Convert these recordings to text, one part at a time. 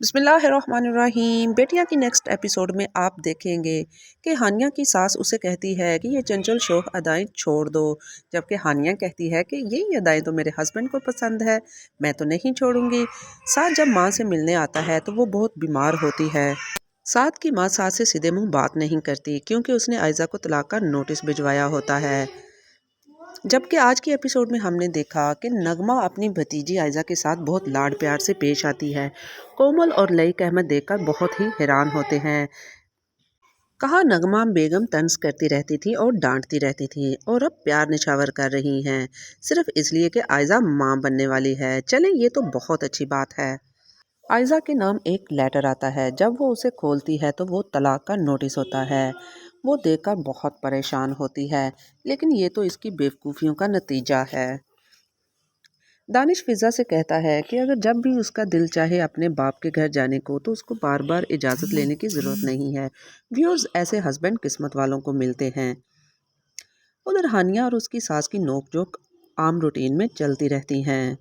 بسم اللہ الرحمن الرحیم۔ بیٹیاں کی نیکسٹ ایپیسوڈ میں آپ دیکھیں گے کہ ہانیہ کی ساس اسے کہتی ہے کہ یہ چنچل شوخ ادائیں چھوڑ دو، جبکہ ہانیہ کہتی ہے کہ یہی ادائیں تو میرے ہسبینڈ کو پسند ہے، میں تو نہیں چھوڑوں گی۔ سعد جب ماں سے ملنے آتا ہے تو وہ بہت بیمار ہوتی ہے۔ سعد کی ماں سعد سے سیدھے منہ بات نہیں کرتی کیونکہ اس نے عائزہ کو طلاق کا نوٹس بھجوایا ہوتا ہے۔ جبکہ آج کی ایپیسوڈ میں ہم نے دیکھا کہ نغمہ اپنی بھتیجی عائزہ کے ساتھ بہت لاڈ پیار سے پیش آتی ہے۔ کومل اور لئیک احمد دیکھ کر بہت ہی حیران ہوتے ہیں۔ کہا نغمہ بیگم طنز کرتی رہتی تھی اور ڈانٹتی رہتی تھی اور اب پیار نچھاور کر رہی ہیں صرف اس لیے کہ عائزہ ماں بننے والی ہے۔ چلیں یہ تو بہت اچھی بات ہے۔ عائزہ کے نام ایک لیٹر آتا ہے۔ جب وہ اسے کھولتی ہے تو وہ طلاق کا نوٹس ہوتا ہے۔ وہ دیکھ کر بہت پریشان ہوتی ہے، لیکن یہ تو اس کی بیوقوفیوں کا نتیجہ ہے۔ دانش فضا سے کہتا ہے کہ اگر جب بھی اس کا دل چاہے اپنے باپ کے گھر جانے کو تو اس کو بار بار اجازت لینے کی ضرورت نہیں ہے۔ ویورز، ایسے ہسبینڈ قسمت والوں کو ملتے ہیں۔ ادھر ہانیہ اور اس کی ساس کی نوک جھوک عام روٹین میں چلتی رہتی ہیں،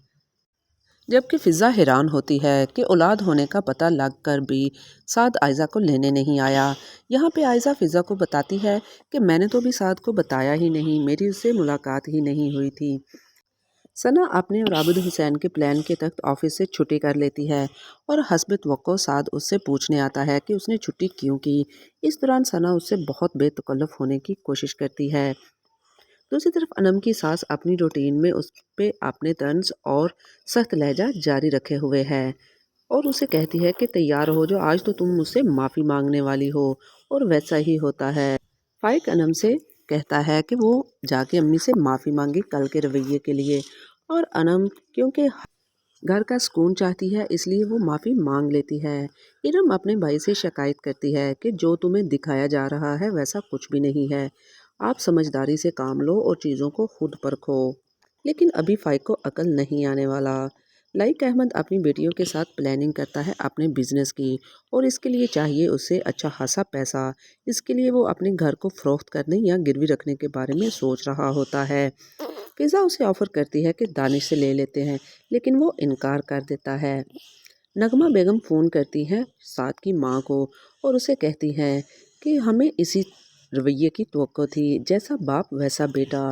جبکہ فضا حیران ہوتی ہے کہ اولاد ہونے کا پتہ لگ کر بھی سعد عائزہ کو لینے نہیں آیا۔ یہاں پہ عائزہ فضا کو بتاتی ہے کہ میں نے تو بھی سعد کو بتایا ہی نہیں، میری اس سے ملاقات ہی نہیں ہوئی تھی۔ ثنا اپنے اور عابد حسین کے پلان کے تحت آفس سے چھٹی کر لیتی ہے اور حسب توقع سعد اس سے پوچھنے آتا ہے کہ اس نے چھٹی کیوں کی۔ اس دوران ثنا اس سے بہت بے تکلف ہونے کی کوشش کرتی ہے۔ دوسری طرف انم کی ساس اپنی روٹین میں اس پہ اپنے طنز اور سخت لہجہ جاری رکھے ہوئے ہے اور اسے کہتی ہے کہ تیار ہو جو آج تو تم مجھ سے معافی مانگنے والی ہو، اور ویسا ہی ہوتا ہے۔ فائق انم سے کہتا ہے کہ وہ جا کے امی سے معافی مانگے کل کے رویے کے لیے، اور انم کیونکہ گھر کا سکون چاہتی ہے اس لیے وہ معافی مانگ لیتی ہے۔ ارم اپنے بھائی سے شکایت کرتی ہے کہ جو تمہیں دکھایا جا رہا ہے ویسا کچھ بھی نہیں ہے، آپ سمجھداری سے کام لو اور چیزوں کو خود پرکھو۔ لیکن ابھی فائق کو عقل نہیں آنے والا۔ لائق احمد اپنی بیٹیوں کے ساتھ پلاننگ کرتا ہے اپنے بزنس کی، اور اس کے لیے چاہیے اسے اچھا خاصا پیسہ۔ اس کے لیے وہ اپنے گھر کو فروخت کرنے یا گروی رکھنے کے بارے میں سوچ رہا ہوتا ہے۔ فضا اسے آفر کرتی ہے کہ دانش سے لے لیتے ہیں، لیکن وہ انکار کر دیتا ہے۔ نغمہ بیگم فون کرتی ہیں سعد کی ماں کو اور اسے کہتی ہیں کہ ہمیں اسی رویے کی توقع تھی، جیسا باپ ویسا بیٹا۔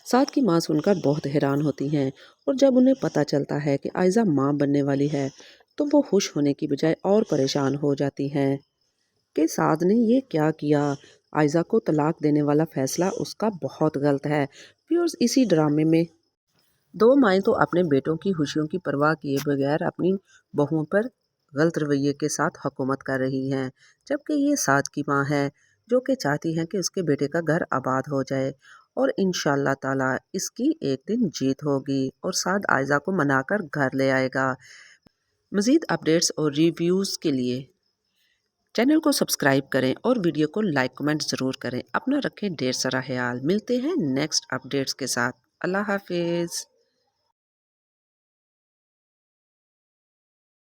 سعد کی ماں سن کر بہت حیران ہوتی ہیں، اور جب انہیں پتہ چلتا ہے کہ عائزہ ماں بننے والی ہے تو وہ خوش ہونے کی بجائے اور پریشان ہو جاتی ہیں کہ سعد نے یہ کیا کیا۔ عائزہ کو طلاق دینے والا فیصلہ اس کا بہت غلط ہے۔ ویورز، اسی ڈرامے میں دو مائیں تو اپنے بیٹوں کی خوشیوں کی پرواہ کیے بغیر اپنی بہوؤں پر غلط رویے کے ساتھ حکومت کر رہی ہیں، جبکہ یہ سعد کی ماں ہے جو کہ چاہتی ہیں کہ اس کے بیٹے کا گھر آباد ہو جائے، اور انشاءاللہ تعالی اس کی ایک دن جیت ہوگی اور سعد عائزہ کو منا کر گھر لے آئے گا۔ مزید اپڈیٹس اور ریویوز کے لیے چینل کو سبسکرائب کریں اور ویڈیو کو لائک کمنٹ ضرور کریں۔ اپنا رکھیں ڈھیر سارا خیال۔ ملتے ہیں نیکسٹ اپڈیٹس کے ساتھ۔ اللہ حافظ۔